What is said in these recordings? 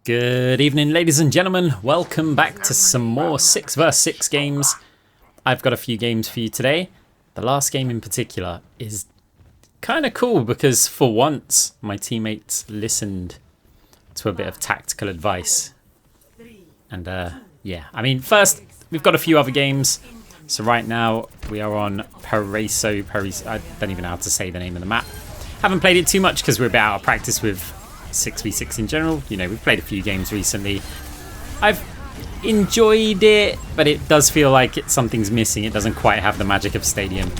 Good evening, ladies and gentlemen. Welcome back to some more 6 vs 6 games. I've got a few games for you today. The last game in particular is kind of cool because for once my teammates listened to a bit of tactical advice. And yeah, I mean, first we've got a few other games. So right now we are on Pariso. I don't even know how to say the name of the map. Haven't played it too much because we're a bit out of practice with 6v6 in general. You know, we've played a few games recently. I've enjoyed it, but it does feel like something's missing. It doesn't quite have the magic of Stadium.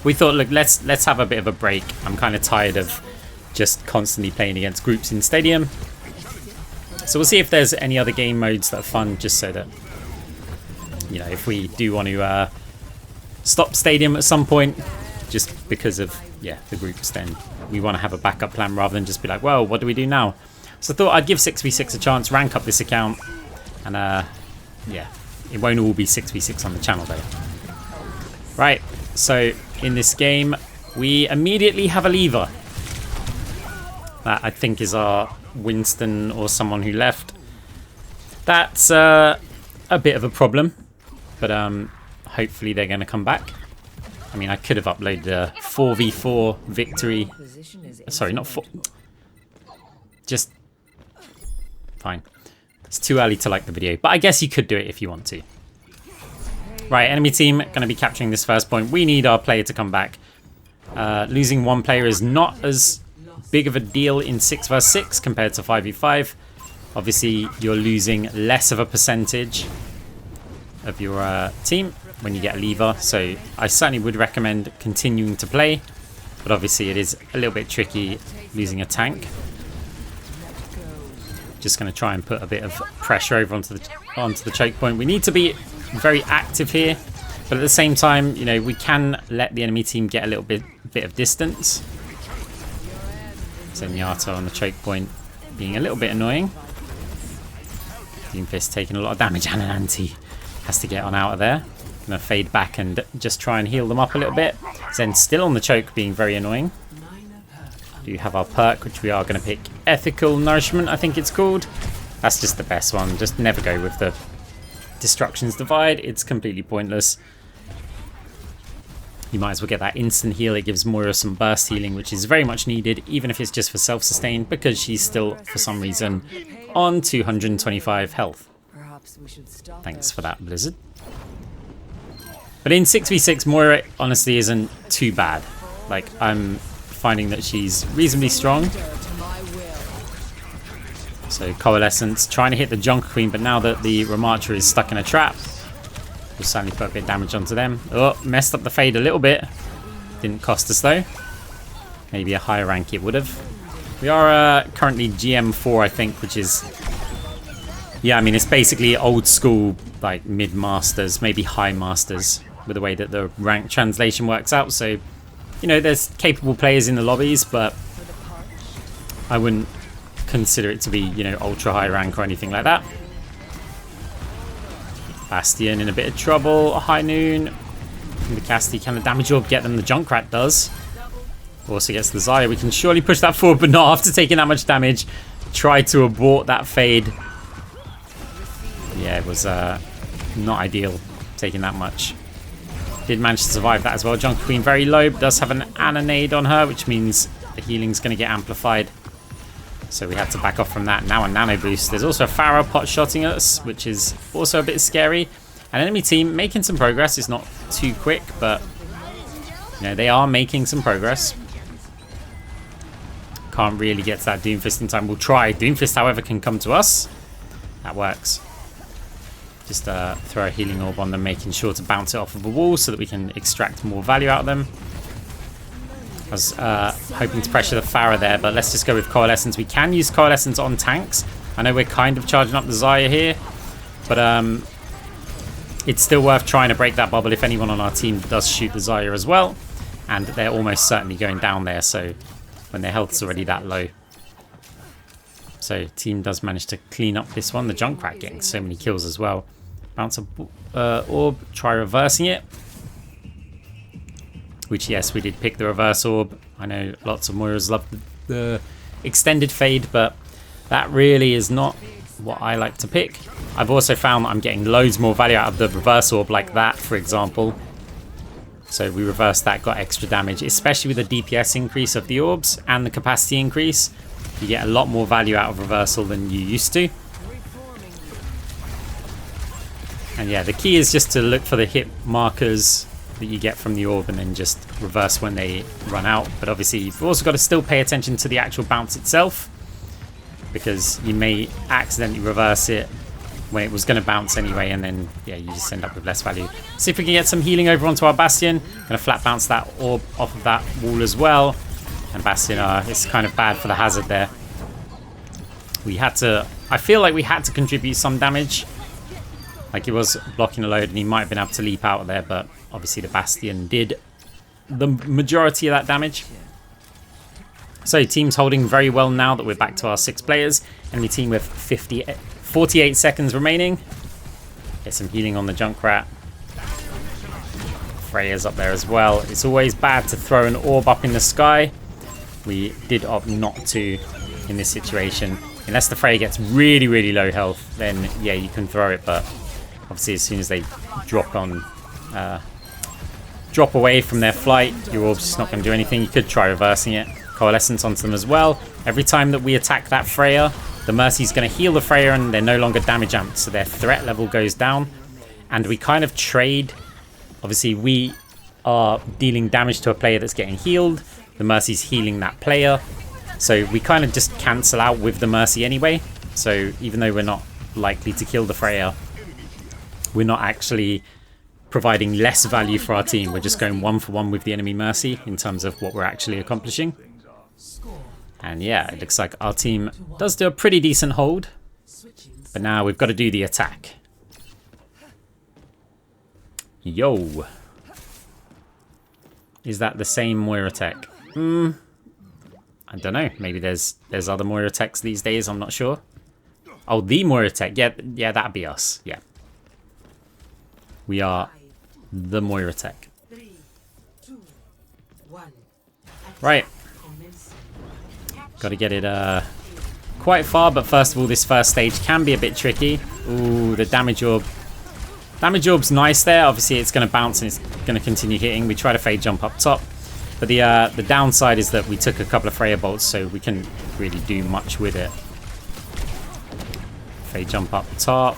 We thought, look, let's have a bit of a break. I'm kind of tired of just constantly playing against groups in Stadium. So we'll see if there's any other game modes that are fun, just so that, you know, if we do want to stop Stadium at some point, just because of, yeah, the groups, then we want to have a backup plan rather than just be like, well, what do we do now? So I thought I'd give 6v6 a chance, rank up this account, and yeah, it won't all be 6v6 on the channel though. Right, so in this game, we immediately have a lever. That I think is our Winston or someone who left. That's a bit of a problem, but hopefully they're going to come back. I mean, I could have uploaded a 4v4 victory. Sorry, not 4. Just fine. It's too early to like the video, but I guess you could do it if you want to. Right, enemy team going to be capturing this first point. We need our player to come back. Losing one player is not as big of a deal in 6 vs 6 compared to 5v5. Obviously, you're losing less of a percentage of your team when you get a lever, so I certainly would recommend continuing to play, but obviously it is a little bit tricky losing a tank. Just going to try and put a bit of pressure over onto the choke point. We need to be very active here, but at the same time, you know, we can let the enemy team get a little bit of distance. So Miyato on the choke point being a little bit annoying. Doomfist taking a lot of damage, and an anti has to get on out of there. Gonna fade back and just try and heal them up a little bit. Zen still on the choke, being very annoying. Do have our perk, which we are going to pick Ethical Nourishment, I think it's called. That's just the best one. Just never go with the Destruction's Divide. It's completely pointless. You might as well get that instant heal. It gives Moira some burst healing, which is very much needed, even if it's just for self-sustain, because she's still, for some reason, on 225 health. Thanks for that, Blizzard. But in 6v6, Moira honestly isn't too bad. Like, I'm finding that she's reasonably strong. So Coalescence trying to hit the Junker Queen, but now that the Ramattra is stuck in a trap, we'll certainly put a bit of damage onto them. Oh, messed up the fade a little bit. Didn't cost us though. Maybe a higher rank it would have. We are currently GM4, I think, which is... yeah, I mean, it's basically old school, like, mid-masters, maybe high masters, with the way that the rank translation works out. So, you know, there's capable players in the lobbies, but I wouldn't consider it to be, you know, ultra high rank or anything like that. Bastion in a bit of trouble. High Noon. The Casti, can the damage orb get them? The Junkrat does. Also gets the Xayah. We can surely push that forward, but not after taking that much damage. Try to abort that fade. Yeah, it was not ideal taking that much. Did manage to survive that as well. Junker Queen very low, but does have an Ananade on her, which means the healing's going to get amplified. So we had to back off from that. Now a Nano Boost. There's also a Pharah pot-shotting us, which is also a bit scary. An enemy team making some progress. It's not too quick, but you know, they are making some progress. Can't really get to that Doomfist in time. We'll try. Doomfist, however, can come to us. That works. Just throw a healing orb on them, making sure to bounce it off of a wall so that we can extract more value out of them. I was hoping to pressure the Pharah there, but let's just go with Coalescence. We can use Coalescence on tanks. I know we're kind of charging up the Xayah here, but it's still worth trying to break that bubble if anyone on our team does shoot the Xayah as well. And they're almost certainly going down there, so when their health's already that low. So team does manage to clean up this one. The Junkrat getting so many kills as well. Bounce a orb, try reversing it. Which, yes, we did pick the reverse orb. I know lots of Moiras love the extended fade, but That really is not what I like to pick. I've also found that I'm getting loads more value out of the reverse orb like that, for example. So we reversed that, got extra damage, especially with the DPS increase of the orbs and the capacity increase. You get a lot more value out of reversal than you used to. And yeah, the key is just to look for the hit markers that you get from the orb and then just reverse when they run out. But obviously you've also got to still pay attention to the actual bounce itself, because you may accidentally reverse it when it was going to bounce anyway, and then yeah, you just end up with less value. See if we can get some healing over onto our Bastion. Gonna flat bounce that orb off of that wall as well. And Bastion, it's kind of bad for the hazard there. We had to, I feel like we had to contribute some damage. Like he was blocking a load and he might have been able to leap out of there, but obviously the Bastion did the majority of that damage. So team's holding very well now that we're back to our 6 players. Enemy team with 48 seconds remaining. Get some healing on the Junkrat. Freya's up there as well. It's always bad to throw an orb up in the sky. We did opt not to in this situation. Unless the Freya gets really, really low health, then yeah, you can throw it. But obviously as soon as they drop away from their flight, your orb's just not going to do anything. You could try reversing it. Coalescence onto them as well. Every time that we attack that Freya, the Mercy's going to heal the Freya and they're no longer damage amped, so their threat level goes down. And we kind of trade. Obviously we are dealing damage to a player that's getting healed. The Mercy's healing that player. So we kind of just cancel out with the Mercy anyway. So even though we're not likely to kill the Freya, we're not actually providing less value for our team. We're just going 1-for-1 with the enemy Mercy in terms of what we're actually accomplishing. And yeah, it looks like our team does do a pretty decent hold. But now we've got to do the attack. Yo. Is that the same MoiraTech? I don't know. Maybe there's other MoiraTechs these days. I'm not sure. Oh, the MoiraTech. Yeah, that'd be us. Yeah. We are the MoiraTech. Right. Got to get it quite far, but first of all, this first stage can be a bit tricky. Ooh, the damage orb. Damage orb's nice there. Obviously, it's going to bounce and it's going to continue hitting. We try to fade jump up top. But the downside is that we took a couple of Freya bolts, so we couldn't really do much with it. Fade jump up top.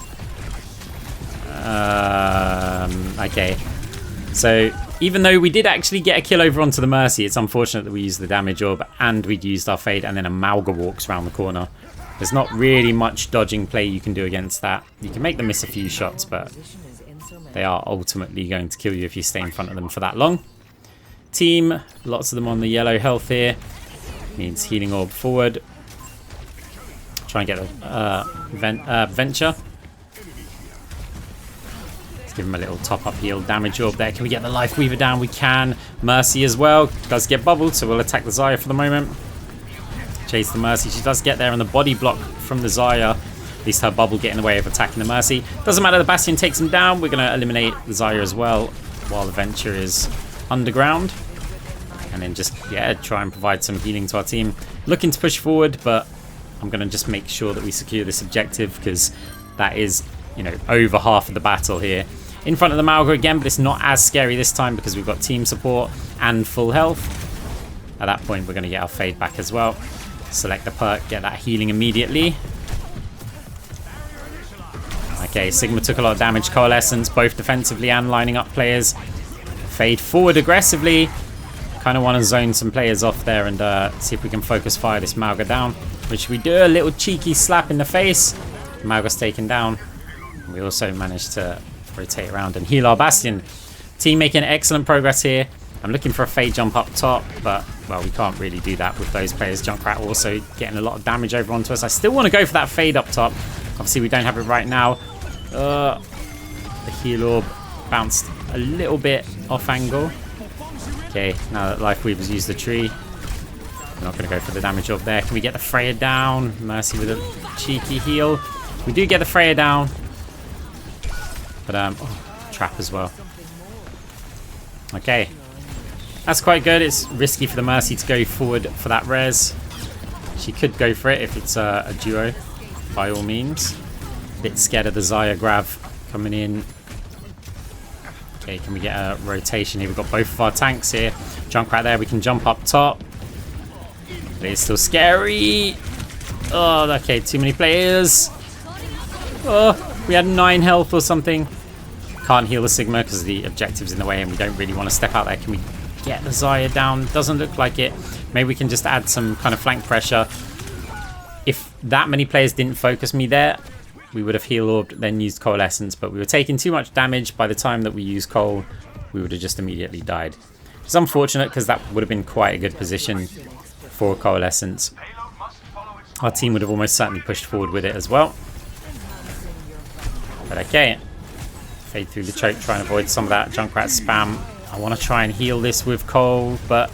Okay. So even though we did actually get a kill over onto the Mercy, it's unfortunate that we used the damage orb and we'd used our fade, and then a Malga walks around the corner. There's not really much dodging play you can do against that. You can make them miss a few shots, but they are ultimately going to kill you if you stay in front of them for that long. Team, lots of them on the yellow health here. Means healing orb forward. Try and get a Venture. Let's give him a little top-up heal damage orb there. Can we get the Life Weaver down? We can. Mercy as well. Does get bubbled, so we'll attack the Zarya for the moment. Chase the Mercy. She does get there, and the body block from the Zarya. At least her bubble get in the way of attacking the Mercy. Doesn't matter, the Bastion takes him down. We're going to eliminate the Zarya as well, while the Venture is underground. And then just, yeah, try and provide some healing to our team. Looking to push forward, but I'm going to just make sure that we secure this objective, because that is, you know, over half of the battle here. In front of the Malga again, but it's not as scary this time because we've got team support and full health. At that point, we're going to get our fade back as well. Select the perk, get that healing immediately. Okay, Sigma took a lot of damage. Coalescence, both defensively and lining up players. Fade forward aggressively. Kind of want to zone some players off there and see if we can focus fire this Malga down. Which we do. A little cheeky slap in the face. Malga's taken down. We also managed to rotate around and heal our Bastion. Team making excellent progress here. I'm looking for a fade jump up top, but, well, we can't really do that with those players. Junkrat also getting a lot of damage over onto us. I still want to go for that fade up top. Obviously, we don't have it right now. The heal orb bounced a little bit off angle. Okay, now that Life Weaver's used the tree, we're not going to go for the damage orb there. Can we get the Freya down? Mercy with a cheeky heal. We do get the Freya down. But, trap as well. Okay. That's quite good. It's risky for the Mercy to go forward for that res. She could go for it if it's a duo, by all means. Bit scared of the Xayah Grav coming in. Okay, can we get a rotation here? We've got both of our tanks here. Junkrat there, we can jump up top. But it's still scary. Oh, okay, too many players. Oh, we had 9 health or something. Can't heal the Sigma because the objective's in the way and we don't really want to step out there. Can we get the Xayah down? Doesn't look like it. Maybe we can just add some kind of flank pressure. If that many players didn't focus me there, we would have heal orbed, then used Coalescence, but we were taking too much damage. By the time that we used Coal, we would have just immediately died. It's unfortunate because that would have been quite a good position for Coalescence. Our team would have almost certainly pushed forward with it as well. But okay. Fade through the choke, try and avoid some of that Junkrat spam. I want to try and heal this with Coal, but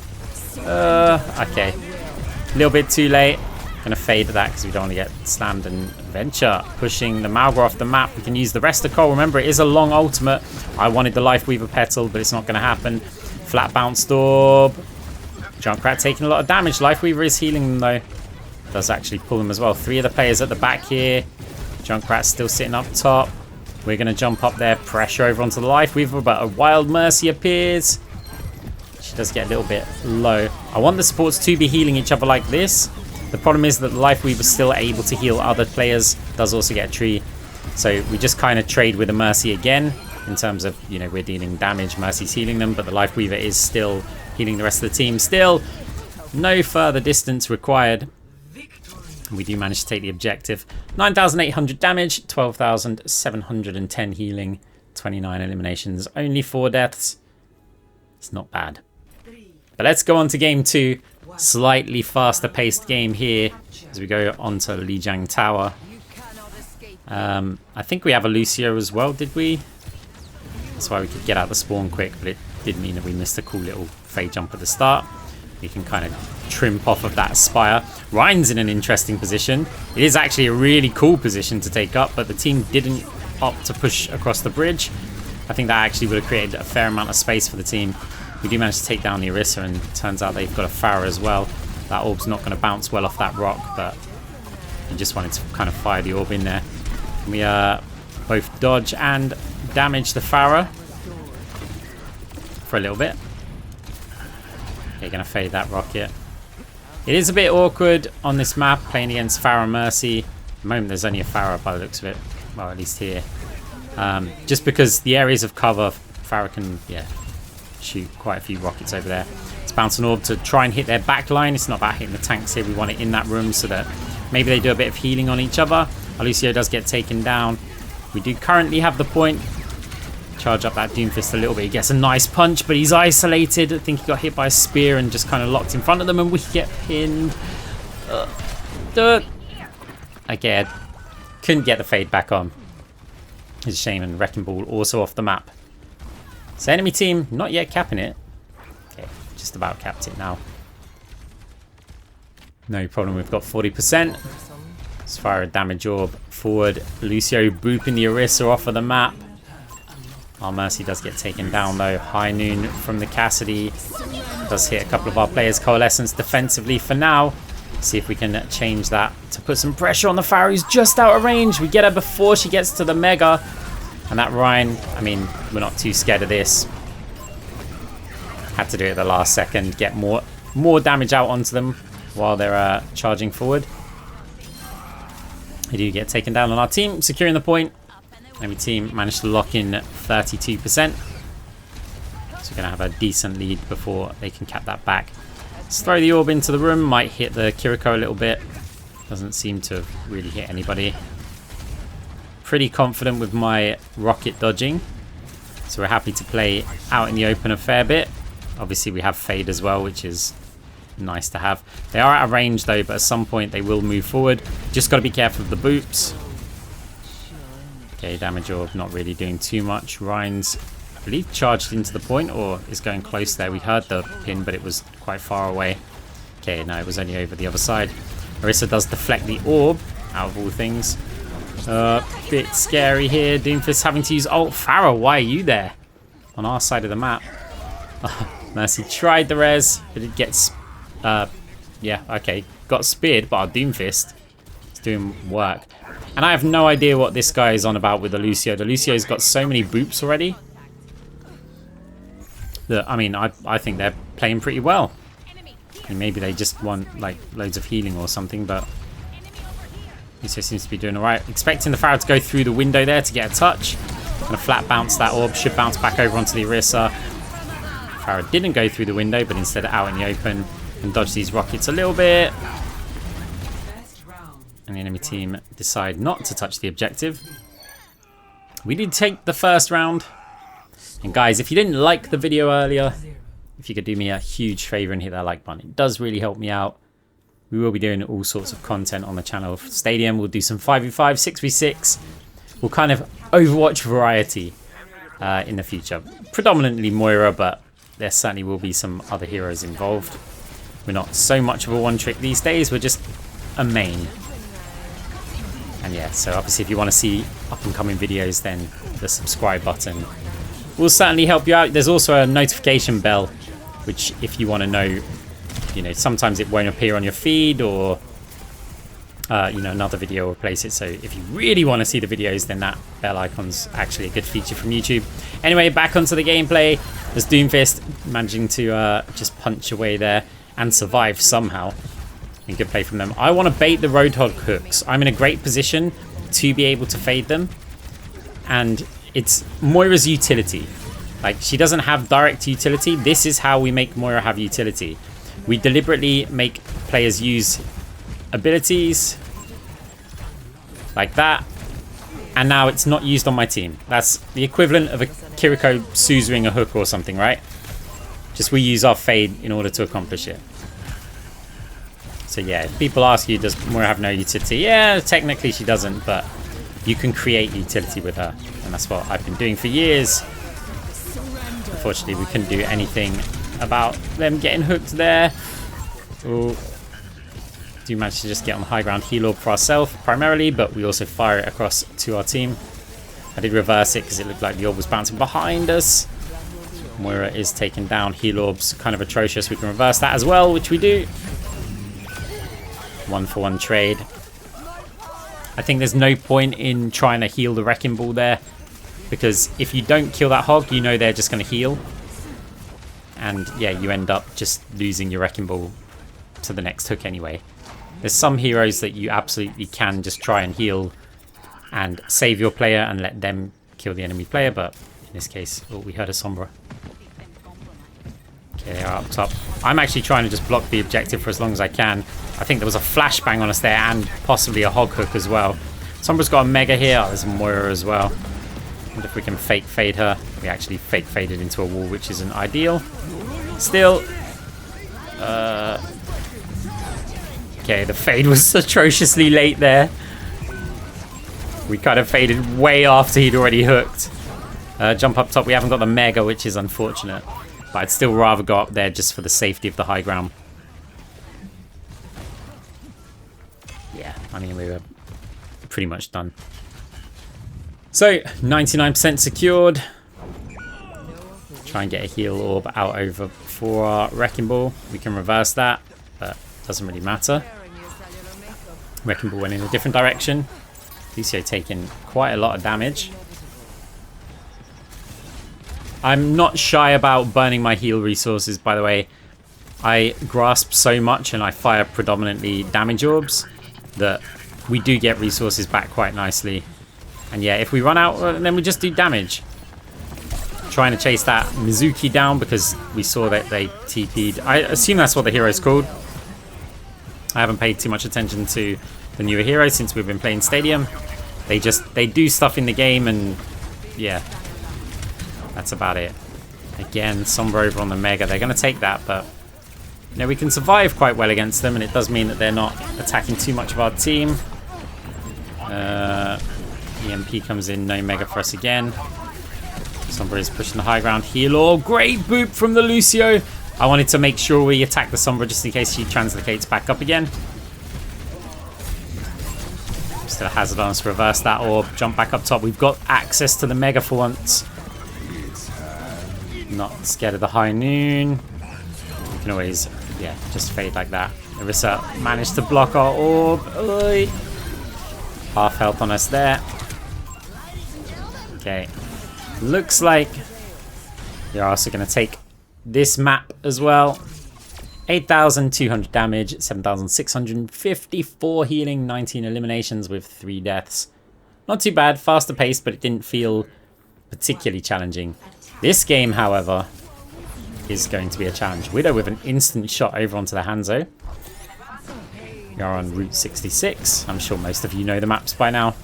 okay. A little bit too late. Gonna fade that because we don't want to get slammed. And Venture pushing the Malgra off the map. We can use the rest of Coal. Remember, it is a long ultimate. I wanted the Life Weaver Petal, but it's not gonna happen. Flat bounce orb. Junkrat taking a lot of damage. Life Weaver is healing them though. Does actually pull them as well. 3 of the players at the back here. Junkrat still sitting up top. We're gonna jump up there, pressure over onto the Life Weaver, but a Wild Mercy appears. She does get a little bit low. I want the supports to be healing each other like this. The problem is that the Life Weaver is still able to heal other players. Does also get a tree. So we just kind of trade with a Mercy again. In terms of, you know, we're dealing damage. Mercy's healing them. But the Life Weaver is still healing the rest of the team. Still, no further distance required. We do manage to take the objective. 9,800 damage. 12,710 healing. 29 eliminations. Only 4 deaths. It's not bad. But let's go on to game 2. Slightly faster paced game here as we go on to Lijiang Tower. I think we have a Lucio as well, did we? That's why we could get out the spawn quick, but it did mean that we missed a cool little fade jump at the start. We can kind of trim off of that Spire. Ryan's in an interesting position. It is actually a really cool position to take up, but the team didn't opt to push across the bridge. I think that actually would have created a fair amount of space for the team. We do manage to take down the Orisa, and it turns out they've got a Pharah as well. That orb's not going to bounce well off that rock, but we just wanted to kind of fire the orb in there. And we both dodge and damage the Pharah for a little bit. They're going to fade that rocket. It is a bit awkward on this map playing against Pharah Mercy. At the moment there's only a Pharah by the looks of it. Well, at least here. Just because the areas of cover, Pharah can, shoot quite a few rockets over there. Let's bounce an orb to try and hit their back line. It's not about hitting the tanks here. We want it in that room so that maybe they do a bit of healing on each other. Lucio does get taken down. We do currently have the point. Charge up that Doomfist a little bit. He gets a nice punch, but he's isolated. I think he got hit by a spear and just kind of locked in front of them, and we get pinned. Again, couldn't get the fade back on. It's a shame, and Wrecking Ball also off the map. So enemy team, not yet capping it. Okay, just about capped it now. No problem, we've got 40%. Let's fire a damage orb forward. Lucio booping the Orisa off of the map. Our Mercy does get taken down though. High Noon from the Cassidy. Does hit a couple of our players. Coalescence defensively for now. See if we can change that to put some pressure on the Pharah, who's just out of range. We get her before she gets to the Mega. And that Ryan, I mean, we're not too scared of this. Had to do it at the last second. Get more damage out onto them while they're charging forward. They do get taken down on our team, securing the point. Enemy team managed to lock in 32%. So we're going to have a decent lead before they can cap that back. Let's throw the orb into the room. Might hit the Kiriko a little bit. Doesn't seem to have really hit anybody. Pretty confident with my rocket dodging. So we're happy to play out in the open a fair bit. Obviously we have fade as well, which is nice to have. They are out of range though, but at some point they will move forward. Just got to be careful of the boops. Okay, damage orb not really doing too much. Ryan's, I believe, charged into the point or is going close there. We heard the pin, but it was quite far away. Okay, no, it was only over the other side. Orisa does deflect the orb, out of all things. Bit scary here. Doomfist having to use ult. Pharah, why are you there? On our side of the map. Mercy tried the res, but it gets Yeah, okay. Got speared, but our Doomfist is doing work. And I have no idea what this guy is on about with the Lucio. The Lucio's got so many boops already. That, I mean, I think they're playing pretty well. And maybe they just want, like, loads of healing or something, but Lucio seems to be doing alright. Expecting the Pharaoh to go through the window there to get a touch. Gonna flat bounce that orb. Should bounce back over onto the Orisa. Pharaoh didn't go through the window, but instead out in the open and dodge these rockets a little bit. And the enemy team decide not to touch the objective. We did take the first round. And guys, if you didn't like the video earlier, if you could do me a huge favor and hit that like button, it does really help me out. We will be doing all sorts of content on the channel. Stadium, we'll do some 5v5, 6v6. We'll kind of Overwatch variety in the future. Predominantly Moira, but there certainly will be some other heroes involved. We're not so much of a one trick these days, we're just a main. And yeah, so obviously if you want to see up and coming videos, then the subscribe button will certainly help you out. There's also a notification bell, which if you want to know, you know, sometimes it won't appear on your feed, or you know, another video will replace it. So if you really want to see the videos, then that bell icon's actually a good feature from YouTube. Anyway, back onto the gameplay. There's Doomfist managing to just punch away there and survive somehow. And good play from them. I want to bait the Roadhog hooks. I'm in a great position to be able to fade them. And it's Moira's utility. Like, she doesn't have direct utility. This is how we make Moira have utility. We deliberately make players use abilities like that. And now it's not used on my team. That's the equivalent of a Kiriko Suzuing a hook or something, right? Just we use our fade in order to accomplish it. So yeah, if people ask you, does Moira have no utility? Yeah, technically she doesn't, but you can create utility with her. And that's what I've been doing for years. Unfortunately, we couldn't do anything about them getting hooked there. Ooh. Do manage to just get on the high ground heal orb for ourselves primarily, but we also fire it across to our team. I did reverse it because it looked like the orb was bouncing behind us. Moira is taken down. Heal orb's kind of atrocious. We can reverse that as well, which we do. 1-for-1 trade. I think there's no point in trying to heal the Wrecking Ball there, because if you don't kill that hog, you know they're just going to heal. And yeah, you end up just losing your Wrecking Ball to the next hook anyway. There's some heroes that you absolutely can just try and heal and save your player and let them kill the enemy player, but in this case, oh, we heard a Sombra. Okay, they are up top. I'm actually trying to just block the objective for as long as I can. I think there was a flashbang on us there and possibly a hog hook as well. Sombra's got a mega here. Oh, there's a Moira as well. I wonder if we can fake fade her. We actually fake faded into a wall, which isn't ideal. Still. Okay, the fade was atrociously late there. We kind of faded way after he'd already hooked. Jump up top. We haven't got the mega, which is unfortunate. But I'd still rather go up there just for the safety of the high ground. Yeah, I mean, we were pretty much done. So, 99% secured. Try and get a heal orb out over for our Wrecking Ball. We can reverse that, but it doesn't really matter. Wrecking Ball went in a different direction. Lucio taking quite a lot of damage. I'm not shy about burning my heal resources, by the way. I grasp so much and I fire predominantly damage orbs that we do get resources back quite nicely. And yeah, if we run out, then we just do damage. Trying to chase that Mizuki down because we saw that they TP'd. I assume that's what the hero's called. I haven't paid too much attention to the newer heroes since we've been playing Stadium. They do stuff in the game, and yeah, that's about it. Again, Sombra over on the Mega. They're going to take that, but you know, we can survive quite well against them, and it does mean that they're not attacking too much of our team. EMP comes in, no Mega for us again. Sombra is pushing the high ground. Heal orb. Great boop from the Lucio. I wanted to make sure we attack the Sombra just in case she translocates back up again. Still a hazard on us to reverse that orb. Jump back up top. We've got access to the Mega for once. Not scared of the high noon. We can always, yeah, just fade like that. Orisa managed to block our orb. Oy. Half health on us there. Okay. Looks like you're also going to take this map as well. 8,200 damage, 7,654 healing, 19 eliminations with 3 deaths. Not too bad, faster pace, but it didn't feel particularly challenging. This game, however, is going to be a challenge. Widow with an instant shot over onto the Hanzo. You're on Route 66. I'm sure most of you know the maps by now.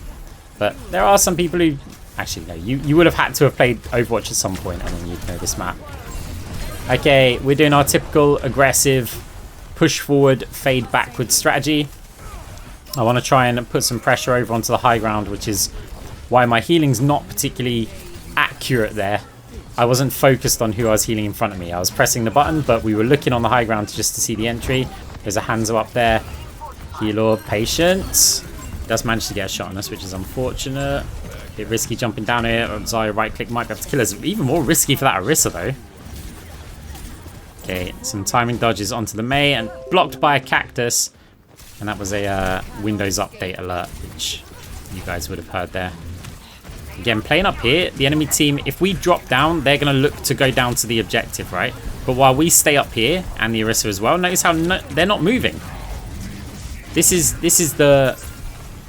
But there are some people who... Actually, no, you would have had to have played Overwatch at some point and then you'd know this map. Okay, we're doing our typical aggressive push forward, fade backward strategy. I want to try and put some pressure over onto the high ground, which is why my healing's not particularly accurate there. I wasn't focused on who I was healing in front of me. I was pressing the button, but we were looking on the high ground just to see the entry. There's a Hanzo up there. Heal orb, patience. Does manage to get a shot on us, which is unfortunate. A bit risky jumping down here. Zarya right click might be able to kill us. Even more risky for that Orisa though. Okay, some timing dodges onto the Mei and blocked by a cactus. And that was a Windows update alert, which you guys would have heard there. Again, playing up here, the enemy team, if we drop down, they're going to look to go down to the objective, right? But while we stay up here, and the Orisa as well, notice how they're not moving. This is the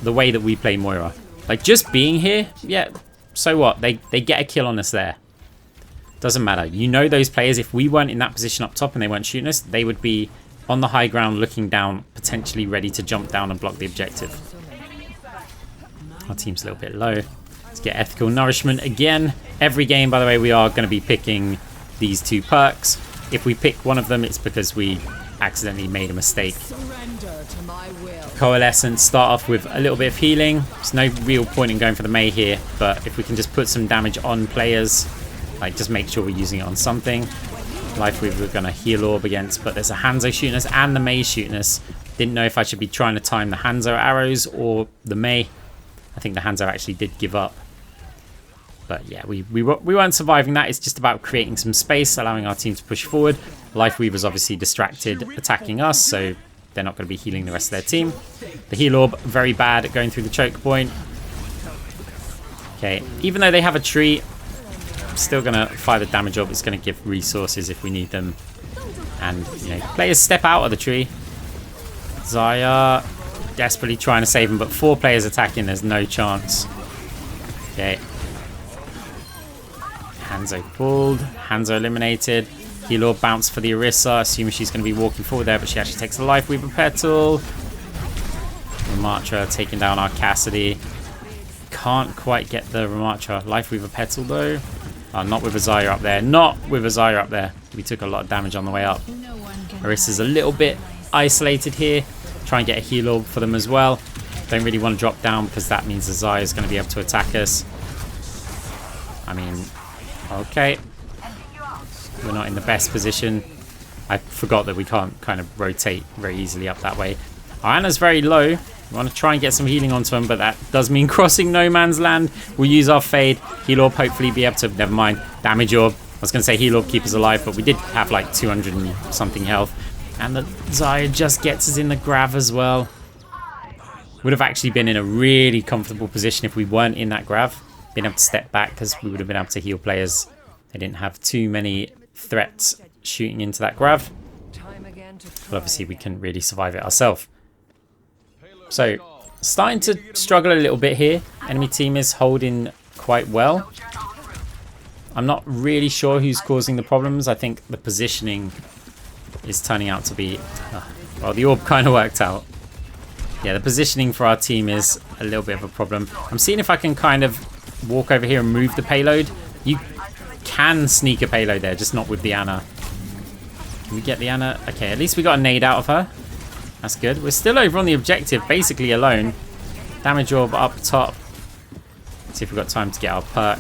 way that we play Moira. Like, just being here, yeah, so what? They get a kill on us there. Doesn't matter. You know those players, if we weren't in that position up top and they weren't shooting us, they would be on the high ground looking down, potentially ready to jump down and block the objective. Our team's a little bit low. Let's get ethical nourishment again. Every game, by the way, we are going to be picking these 2 perks. If we pick one of them, it's because we accidentally made a mistake. Coalescence, start off with a little bit of healing. There's no real point in going for the Mei here, but if we can just put some damage on players, like just make sure we're using it on something. Life we're going to heal orb against, but there's a Hanzo shooting us and the Mei shooting us. Didn't know if I should be trying to time the Hanzo arrows or the Mei. I think the Hanzo actually did give up. But yeah, we weren't surviving that. It's just about creating some space, allowing our team to push forward. Life Weaver's obviously distracted attacking us, so they're not going to be healing the rest of their team. The heal orb, very bad at going through the choke point. Okay, even though they have a tree, I'm still going to fire the damage orb. It's going to give resources if we need them. And, you know, players step out of the tree. Zarya desperately trying to save him, but 4 players attacking, there's no chance. Okay. Hanzo pulled, Hanzo eliminated. Heal orb bounce for the Orisa, assuming she's going to be walking forward there, but she actually takes the Life Weaver Petal. Ramatra taking down our Cassidy. Can't quite get the Ramatra Life Weaver Petal though. Not with a Zarya up there. Not with a Zarya up there. We took a lot of damage on the way up. Orisa's a little bit isolated here. Try and get a heal orb for them as well. Don't really want to drop down because that means the Zarya is going to be able to attack us. I mean, okay. We're not in the best position. I forgot that we can't kind of rotate very easily up that way. Our Ana's very low. We want to try and get some healing onto him, but that does mean crossing no man's land. We'll use our fade. Heal orb, hopefully be able to... Never mind. Damage orb. I was going to say heal orb, keep us alive, but we did have like 200 and something health. And the Zarya just gets us in the grav as well. Would have actually been in a really comfortable position if we weren't in that grav. Been able to step back because we would have been able to heal players. They didn't have too many threats shooting into that grav. But obviously we couldn't really survive it ourselves. So, starting to struggle a little bit here. Enemy team is holding quite well. I'm not really sure who's causing the problems. I think the positioning is turning out to be... well, the orb kind of worked out. Yeah, the positioning for our team is a little bit of a problem. I'm seeing if I can kind of walk over here and move the payload. You can sneak a payload there, just not with the Ana. Can we get the Ana? Okay, at least we got a nade out of her. That's good. We're still over on the objective, basically alone. Damage orb up top. Let's see if we've got time to get our perk.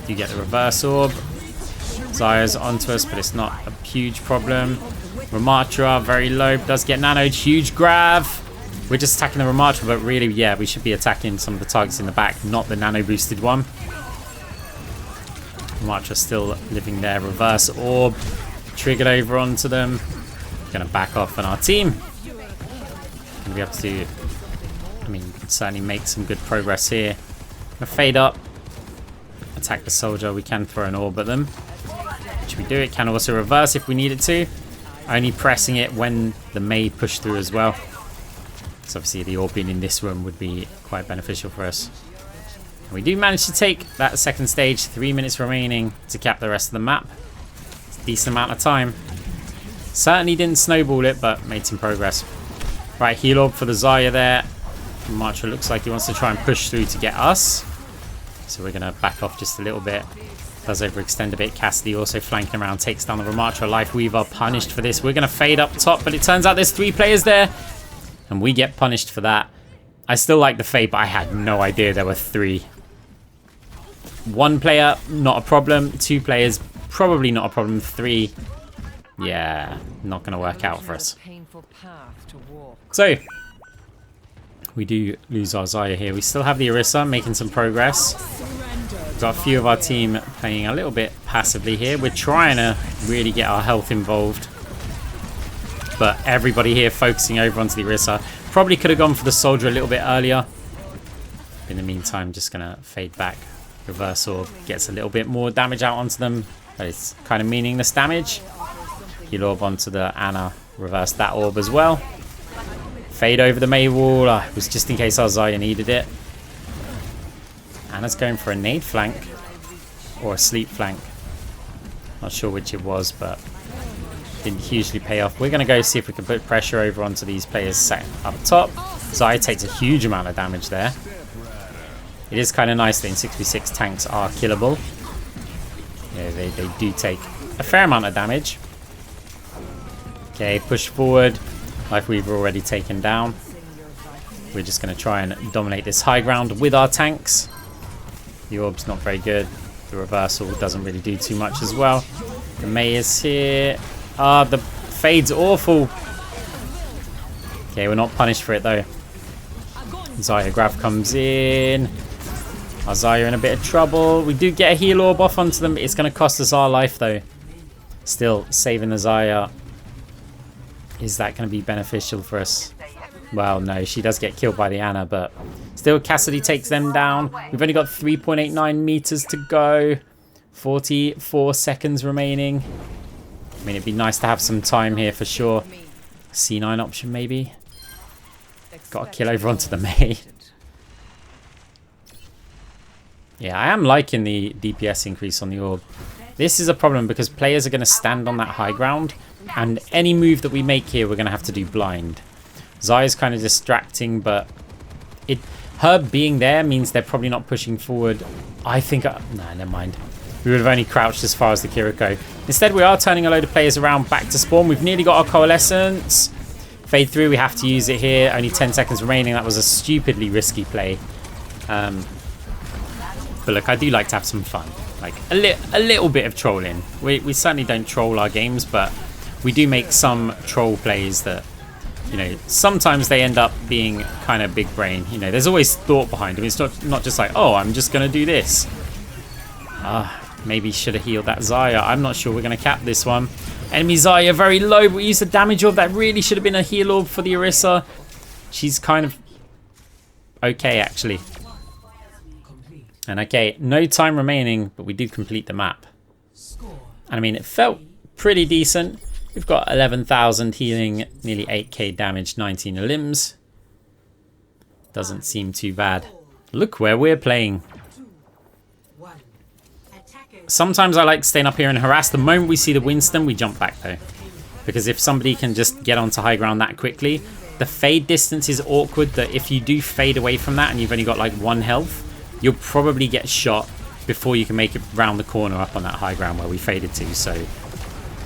You get the reverse orb. Zarya's onto us, but it's not a huge problem. Ramatra, very low, does get nanoed. Huge grab. We're just attacking the Ramatra, but really, yeah, we should be attacking some of the targets in the back, not the nano-boosted one. Ramatra still living there. Reverse orb. Triggered over onto them. Gonna back off, and our team Gonna be able to, I mean, certainly make some good progress here. Gonna fade up, attack the soldier. We can throw an orb at them, which we do. It can also reverse if we need it to. Only pressing it when the Mei push through as well. So obviously the orb being in this room would be quite beneficial for us. And we do manage to take that second stage. 3 minutes remaining to cap the rest of the map. It's a decent amount of time. Certainly didn't snowball it, but made some progress. Right, heal orb for the Zarya there. Ramattra looks like he wants to try and push through to get us. So we're going to back off just a little bit. Does overextend a bit. Cassidy also flanking around, takes down the Ramattra. Lifeweaver punished for this. We're going to fade up top, but it turns out there's 3 players there. And we get punished for that. I still like the fade, but I had no idea there were 3. 1 player, not a problem. 2 players, probably not a problem. 3, yeah, not going to work out for us. So, we do lose our Zarya here. We still have the Orisa making some progress. We've got a few of our team playing a little bit passively here. We're trying to really get our health involved. But everybody here focusing over onto the Orisa. Probably could have gone for the soldier a little bit earlier. In the meantime, just going to fade back. Reverse orb gets a little bit more damage out onto them. But it's kind of meaningless damage. Heal orb onto the Ana. Reverse that orb as well. Fade over the Mei wall. It was just in case our Zarya needed it. Ana's going for a nade flank. Or a sleep flank. Not sure which it was, but didn't hugely pay off. We're going to go see if we can put pressure over onto these players sat up top. Zarya takes a huge amount of damage there. It is kind of nice that in 6v6 tanks are killable. Yeah, they do take a fair amount of damage. Okay, push forward. Lifeweaver already taken down. We're just going to try and dominate this high ground with our tanks. The orb's not very good. The reversal doesn't really do too much as well. The Mei is here. The fade's awful. Okay, we're not punished for it though. Zarya grab comes in. Our Zarya in a bit of trouble. We do get a heal orb off onto them. It's going to cost us our life though. Still saving the Zarya. Is that going to be beneficial for us? Well, no, she does get killed by the Ana, but still Cassidy takes them down. We've only got 3.89 meters to go. 44 seconds remaining. I mean, it'd be nice to have some time here for sure. C9 option maybe. Got to kill over onto the Mei. Yeah, I am liking the DPS increase on the orb. This is a problem because players are going to stand on that high ground. And any move that we make here, we're going to have to do blind. Zarya's kind of distracting, but her being there means they're probably not pushing forward. I think... nah, never mind. We would have only crouched as far as the Kiriko. Instead, we are turning a load of players around back to spawn. We've nearly got our coalescence. Fade through, we have to use it here. Only 10 seconds remaining. That was a stupidly risky play. But look, I do like to have some fun. Like, a little bit of trolling. We certainly don't troll our games, but we do make some troll plays that, you know, sometimes they end up being kind of big brain. You know, there's always thought behind them. It's not just like, oh, I'm just going to do this. Maybe should have healed that Zarya. I'm not sure we're going to cap this one. Enemy Zarya very low, but we used a damage orb. That really should have been a heal orb for the Orisa. She's kind of okay, actually. And okay, no time remaining, but we did complete the map. And I mean, it felt pretty decent. We've got 11,000 healing, nearly 8k damage, 19 limbs. Doesn't seem too bad. Look where we're playing. Sometimes I like staying up here and harass. The moment we see the Winston, we jump back though. Because if somebody can just get onto high ground that quickly, the fade distance is awkward that if you do fade away from that and you've only got like 1 health, you'll probably get shot before you can make it round the corner up on that high ground where we faded to. So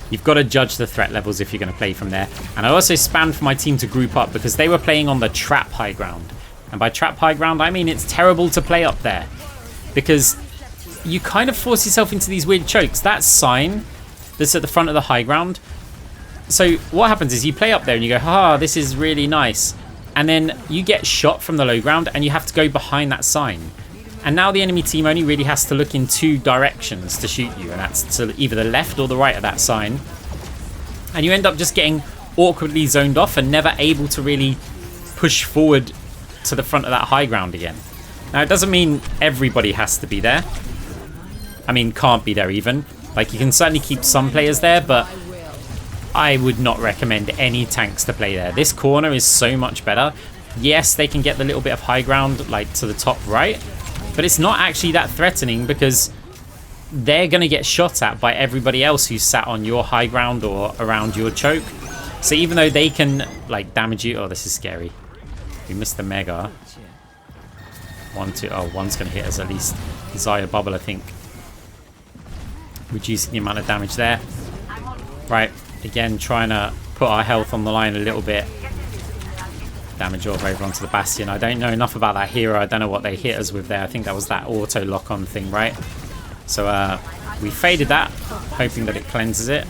you've got to judge the threat levels if you're going to play from there. And I also spammed for my team to group up because they were playing on the trap high ground. And by trap high ground, I mean it's terrible to play up there. Because you kind of force yourself into these weird chokes. That sign that's at the front of the high ground. So what happens is you play up there and you go, ah, this is really nice. And then you get shot from the low ground and you have to go behind that sign. And now the enemy team only really has to look in 2 directions to shoot you. And that's to either the left or the right of that sign. And you end up just getting awkwardly zoned off and never able to really push forward to the front of that high ground again. Now, it doesn't mean everybody has to be there. I mean, can't be there even. Like, you can certainly keep some players there, but I would not recommend any tanks to play there. This corner is so much better. Yes, they can get the little bit of high ground, like, to the top right, but it's not actually that threatening because they're going to get shot at by everybody else who's sat on your high ground or around your choke. So even though they can, like, damage you... Oh, this is scary. We missed the mega. One's going to hit us at least. Xayah bubble, I think. Reducing the amount of damage there. Right, again, trying to put our health on the line a little bit. Damage orb over onto the Bastion. I don't know enough about that hero. I don't know what they hit us with there. I think that was that auto lock-on thing, right? So we faded that, hoping that it cleanses it.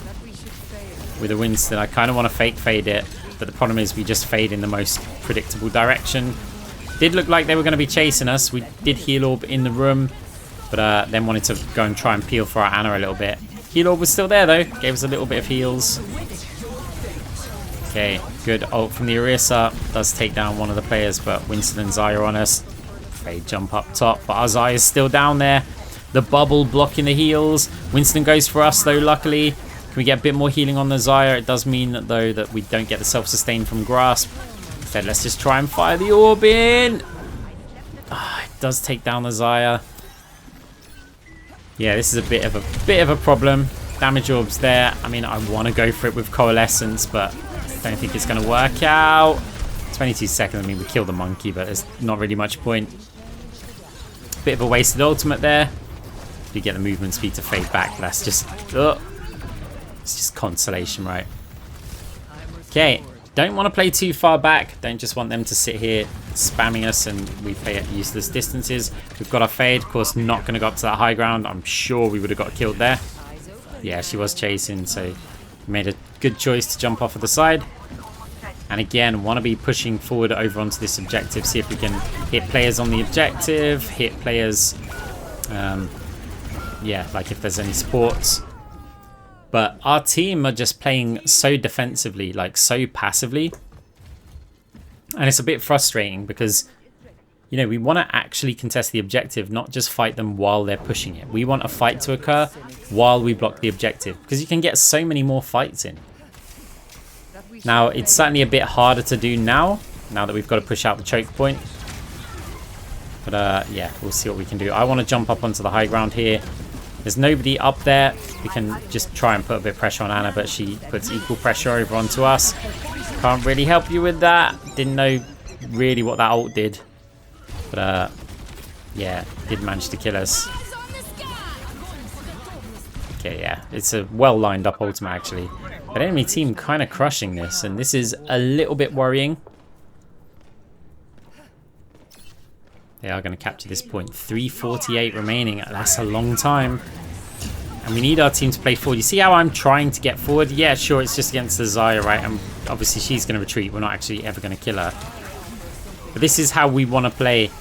With a Winston, I kind of want to fake fade it, but the problem is we just fade in the most predictable direction. Did look like they were going to be chasing us. We did heal orb in the room, but then wanted to go and try and peel for our Ana a little bit. Heal orb was still there though, gave us a little bit of heals. Okay, good ult from the Orisa. Does take down one of the players, but Winston and Xayah on us. Fade jump up top, but our Xayah is still down there. The bubble blocking the heals. Winston goes for us though, luckily. Can we get a bit more healing on the Xayah? It does mean that, though, that we don't get the self-sustain from Grasp. Instead, let's just try and fire the orb in. It does take down the Xayah. Yeah, this is a bit of a problem. Damage orb's there. I mean, I want to go for it with Coalescence, but I don't think it's going to work out. 22 seconds. I mean, we killed the monkey, but there's not really much point. Bit of a wasted ultimate there. You get the movement speed to fade back. But that's just... it's just consolation, right? Okay. Don't want to play too far back. Don't just want them to sit here spamming us and we play at useless distances. We've got our fade. Of course, not going to go up to that high ground. I'm sure we would have got killed there. Yeah, she was chasing, so we made a good choice to jump off of the side. And again, want to be pushing forward over onto this objective. See if we can hit players on the objective. Hit players, yeah, like if there's any supports. But our team are just playing so defensively, like so passively. And it's a bit frustrating because, you know, we want to actually contest the objective, not just fight them while they're pushing it. We want a fight to occur while we block the objective because you can get so many more fights in. Now, it's certainly a bit harder to do now that we've got to push out the choke point. But yeah, we'll see what we can do. I want to jump up onto the high ground here. There's nobody up there. We can just try and put a bit of pressure on Ana, but she puts equal pressure over onto us. Can't really help you with that. Didn't know really what that ult did. But yeah, did manage to kill us. Okay, yeah, it's a well lined up ultimate actually. But enemy team kind of crushing this, and this is a little bit worrying. They are going to capture this point. 3:48 remaining. That's a long time. And we need our team to play forward. You see how I'm trying to get forward? Yeah, sure, it's just against the Xayah, right? And obviously she's going to retreat. We're not actually ever going to kill her. But this is how we want to play.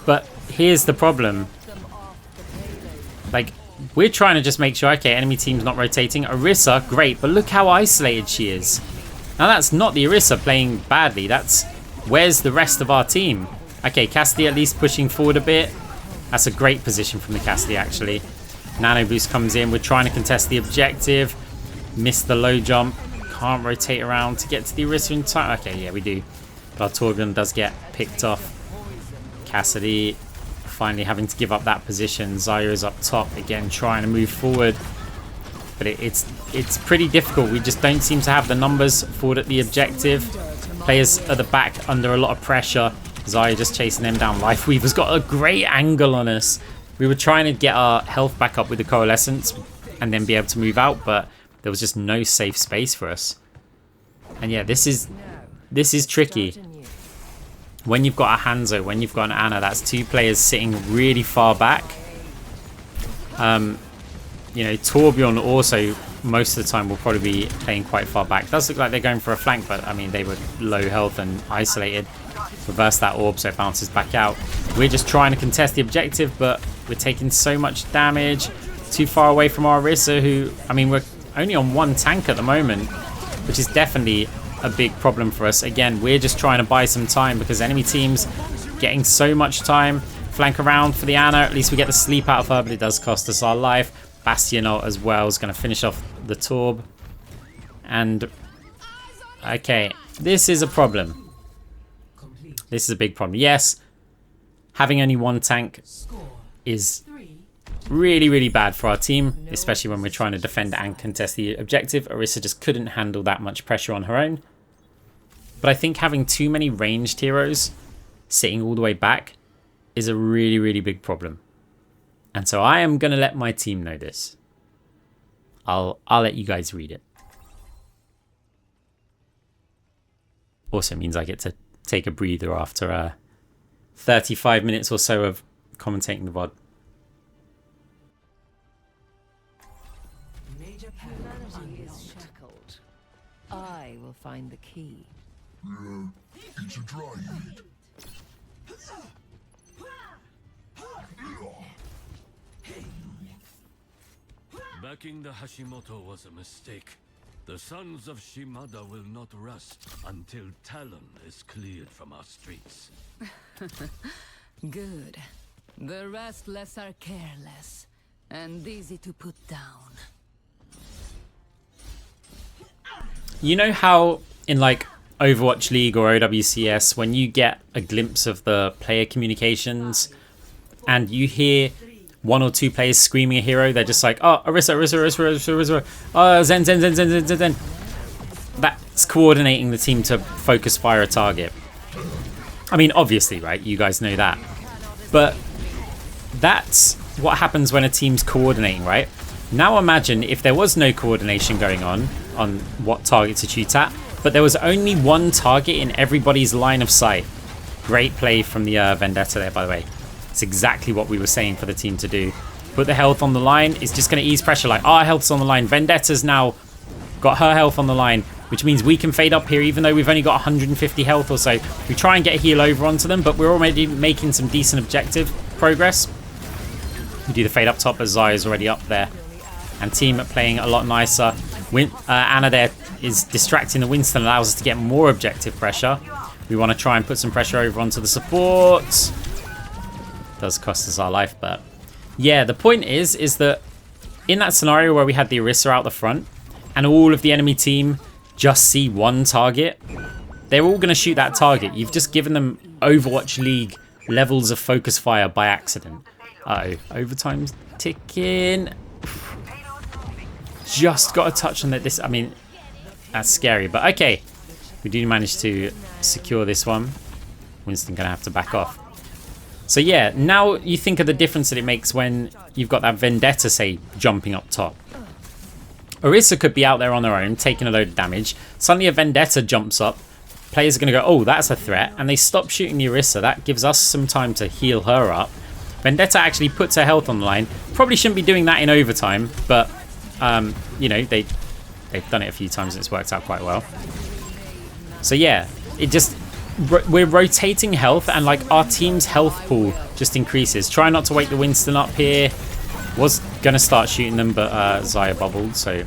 But here's the problem. Like, we're trying to just make sure, okay, enemy team's not rotating. Orisa, great, but look how isolated she is. Now that's not the Orisa playing badly. That's, where's the rest of our team? Okay, Cassidy at least pushing forward a bit. That's a great position from the Cassidy, actually. Nano boost comes in. We're trying to contest the objective. Missed the low jump. Can't rotate around to get to the Orisa in time. Okay, yeah, we do. But our Torgun does get picked off. Cassidy finally having to give up that position. Xayah is up top again, trying to move forward. But it's pretty difficult. We just don't seem to have the numbers forward at the objective. Players at the back under a lot of pressure. Xayah just chasing them down. Lifeweaver's got a great angle on us. We were trying to get our health back up with the Coalescence and then be able to move out, but there was just no safe space for us. And yeah, this is tricky. When you've got a Hanzo, when you've got an Ana, that's two players sitting really far back. You know, Torbjorn also most of the time will probably be playing quite far back. It does look like they're going for a flank, but I mean, they were low health and isolated. Reverse that orb so it bounces back out. We're just trying to contest the objective, but we're taking so much damage. Too far away from our Orisa, who, I mean, we're only on one tank at the moment, which is definitely a big problem for us. Again, we're just trying to buy some time because enemy teams getting so much time. Flank around for the Ana. At least we get the sleep out of her, but it does cost us our life. Bastion ult as well is going to finish off the Torb. And okay, this is a problem. This is a big problem. Yes, having only one tank is really, really bad for our team, especially when we're trying to defend and contest the objective. Orisa just couldn't handle that much pressure on her own. But I think having too many ranged heroes sitting all the way back is a really, really big problem. And so I am going to let my team know this. I'll let you guys read it. Also means I get to take a breather after 35 minutes or so of commentating the VOD. Humanity is shackled. I will find the key. It's a dry heat. Backing the Hashimoto was a mistake. The sons of Shimada will not rest until Talon is cleared from our streets. Good. The restless are careless and easy to put down. You know how in like Overwatch League or OWCS, when you get a glimpse of the player communications and you hear one or two players screaming a hero, they're just like, oh, Orisa, Orisa, Orisa, Orisa, Orisa, oh, Zen, Zen, Zen, Zen, Zen, Zen, Zen. That's coordinating the team to focus fire a target. I mean, obviously, right? You guys know that. But that's what happens when a team's coordinating, right? Now imagine if there was no coordination going on what target to shoot at, but there was only one target in everybody's line of sight. Great play from the Vendetta there, by the way. It's exactly what we were saying for the team to do. Put the health on the line. It's just going to ease pressure. Like, our health's on the line. Vendetta's now got her health on the line, which means we can fade up here, even though we've only got 150 health or so. We try and get a heal over onto them, but we're already making some decent objective progress. We do the fade up top as Zaya's already up there. And team playing a lot nicer. Ana there is distracting the Winston, allows us to get more objective pressure. We want to try and put some pressure over onto the supports. Does cost us our life, but yeah, the point is that in that scenario where we had the Orisa out the front and all of the enemy team just see one target, they're all going to shoot that target. You've just given them Overwatch League levels of focus fire by accident. Uh-oh, overtime's ticking. Just got a touch on that. This, I mean, that's scary, but okay. We do manage to secure this one. Winston gonna have to back off. So yeah, now you think of the difference that it makes when you've got that Vendetta, say, jumping up top. Orisa could be out there on her own, taking a load of damage. Suddenly a Vendetta jumps up. Players are going to go, oh, that's a threat. And they stop shooting the Orisa. That gives us some time to heal her up. Vendetta actually puts her health on the line. Probably shouldn't be doing that in overtime. But, you know, they've done it a few times and it's worked out quite well. So yeah, it just... we're rotating health and like our team's health pool just increases. Try not to wake the Winston up here. Was gonna start shooting them, but Zaya bubbled, so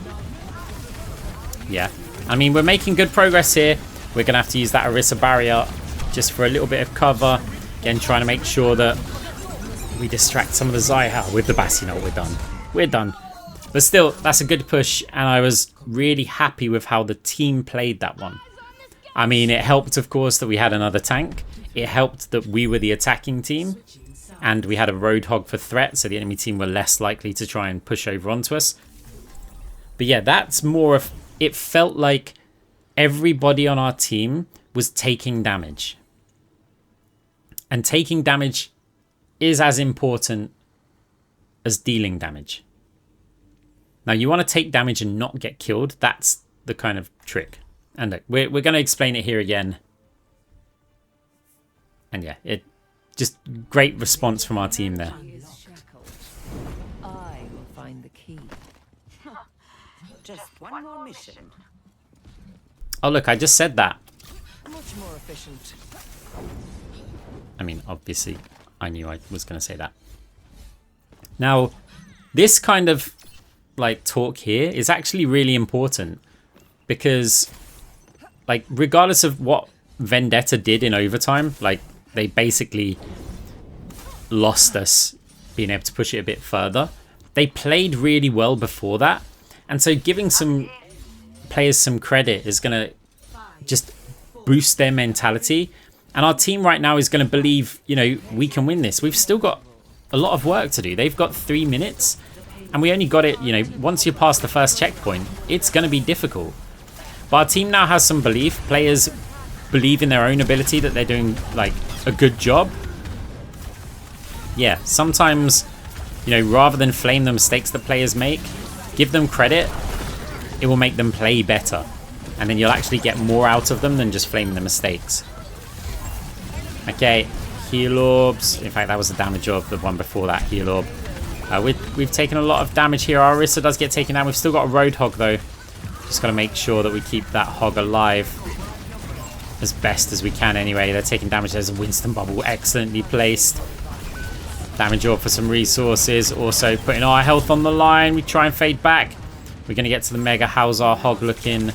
yeah. I mean, we're making good progress here. We're gonna have to use that Orisa barrier just for a little bit of cover. Again, trying to make sure that we distract some of the Zaya with the Bastion ult. We're done. We're done. But still, that's a good push, and I was really happy with how the team played that one. I mean, it helped, of course, that we had another tank. It helped that we were the attacking team. And we had a Roadhog for threat, so the enemy team were less likely to try and push over onto us. But yeah, that's more of... it felt like everybody on our team was taking damage. And taking damage is as important as dealing damage. Now, you want to take damage and not get killed. That's the kind of trick. And look, we're going to explain it here again. And yeah, it just great response from our team there. I will find the key. Just one more mission. Oh, look, I just said that. Much more efficient. I mean, obviously, I knew I was going to say that. Now, this kind of like talk here is actually really important because like, regardless of what Vendetta did in overtime, like, they basically lost us being able to push it a bit further. They played really well before that. And so giving some players some credit is going to just boost their mentality. And our team right now is going to believe, you know, we can win this. We've still got a lot of work to do. They've got 3 minutes. And we only got it, you know, once you're past the first checkpoint, it's going to be difficult. But our team now has some belief. Players believe in their own ability, that they're doing, like, a good job. Yeah, sometimes, you know, rather than flame the mistakes that players make, give them credit. It will make them play better. And then you'll actually get more out of them than just flaming the mistakes. Okay, heal orbs. In fact, that was the damage orb, the one before that, heal orb. We've taken a lot of damage here. Our Orisa does get taken down. We've still got a Roadhog, though. Just got to make sure that we keep that hog alive as best as we can anyway. They're taking damage. There's a Winston bubble. Excellently placed. Damage orb for some resources. Also putting our health on the line. We try and fade back. We're going to get to the Mega. How's our hog looking?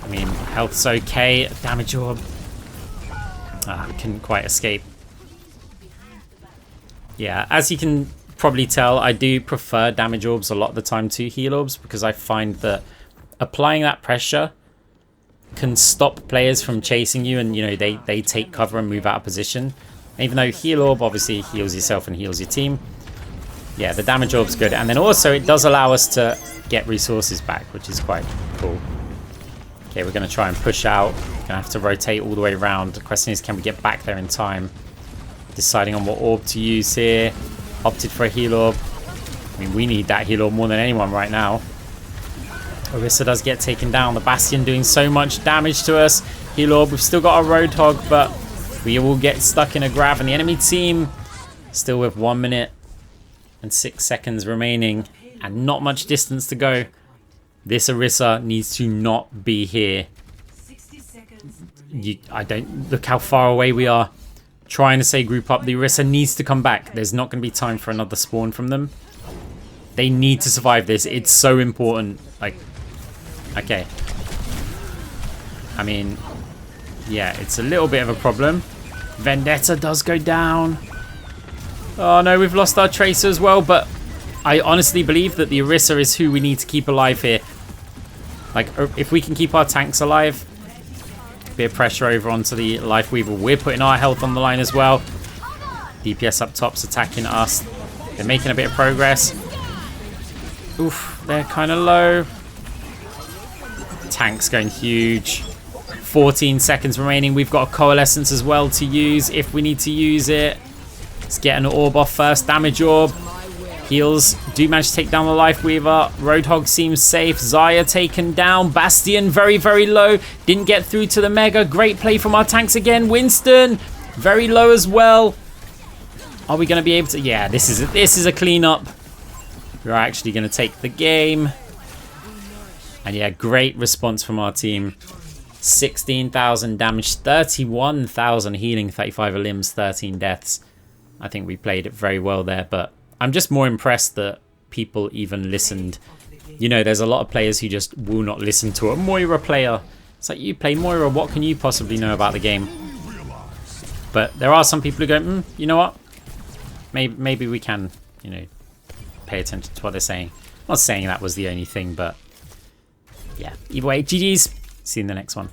I mean, health's okay. Damage orb. We couldn't quite escape. Yeah, as you can probably tell, I do prefer damage orbs a lot of the time to heal orbs, because I find that applying that pressure can stop players from chasing you, and you know, they take cover and move out of position. And even though heal orb obviously heals yourself and heals your team, yeah, the damage orb's good. And then also it does allow us to get resources back, which is quite cool. Okay, we're going to try and push out. Gonna have to rotate all the way around. The question is, can we get back there in time? Deciding on what orb to use here. Opted for a heal orb. I mean, we need that heal orb more than anyone right now. Orisa does get taken down. The Bastion doing so much damage to us. Heal orb. We've still got our Roadhog, but we will get stuck in a grab. And the enemy team still with 1 minute and 6 seconds remaining and not much distance to go. This Orisa needs to not be here. I don't look how far away we are. Trying to say group up. The Orisa needs to come back. There's not going to be time for another spawn from them. They need to survive this. It's so important. Like, okay. I mean, yeah, it's a little bit of a problem. Vendetta does go down. Oh no, we've lost our Tracer as well, but I honestly believe that the Orisa is who we need to keep alive here. Like, if we can keep our tanks alive, bit of pressure over onto the Life Weaver. We're putting our health on the line as well. DPS up top's attacking us. They're making a bit of progress. Oof, they're kind of low. Tank's going huge. 14 seconds remaining. We've got a Coalescence as well to use if we need to use it. Let's get an orb off first. Damage orb. Heals do manage to take down the Life Weaver. Roadhog seems safe. Xayah taken down. Bastion very, very low. Didn't get through to the Mega. Great play from our tanks again. Winston very low as well. Are we going to be able to? Yeah, this is a cleanup. We're actually going to take the game. And yeah, great response from our team. 16,000 damage, 31,000 healing, 35 limbs, 13 deaths. I think we played it very well there, but I'm just more impressed that people even listened. You know, there's a lot of players who just will not listen to a Moira player. It's like, you play Moira, what can you possibly know about the game? But there are some people who go, you know what? Maybe we can, you know, pay attention to what they're saying. I'm not saying that was the only thing, but yeah. Either way, GG's. See you in the next one.